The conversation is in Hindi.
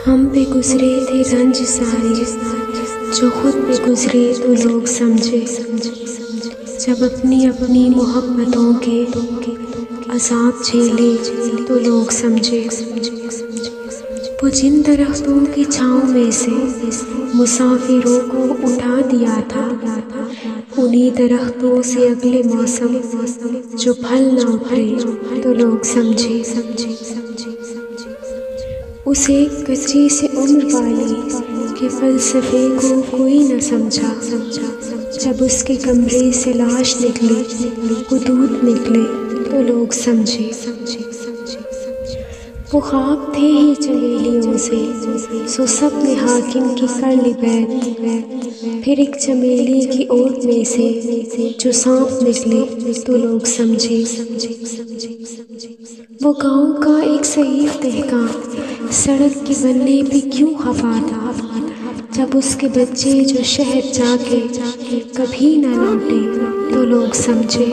हम पे गुजरे थे रंज सारे, जो खुद पे गुजरे तो लोग समझे। जब अपनी अपनी मोहब्बतों के अज़ाब झेले तो लोग समझे। वो जिन दरख्तों की छाँव में से मुसाफिरों को उठा दिया था, उन्हीं दरख्तों से अगले मौसम जो फल ना उतरे तो लोग समझे। उस एक कच्ची से उम्र वाली के फ़लसफ़े को कोई न समझा। जब उसके कमरे से लाश निकली, खुदूद निकले तो लोग समझे। वो ख्वाब थे ही चमेलियों से, सो सब ने हाकिम की कर ली बैत। फिर एक चमेली की ओट में से जो सांप निकले तो लोग समझे। वो गांव का एक सईफ दहका सड़क के बनने पे क्यों खफा था, जब उसके बच्चे जो शहर जाके कभी न लौटे तो लोग समझे।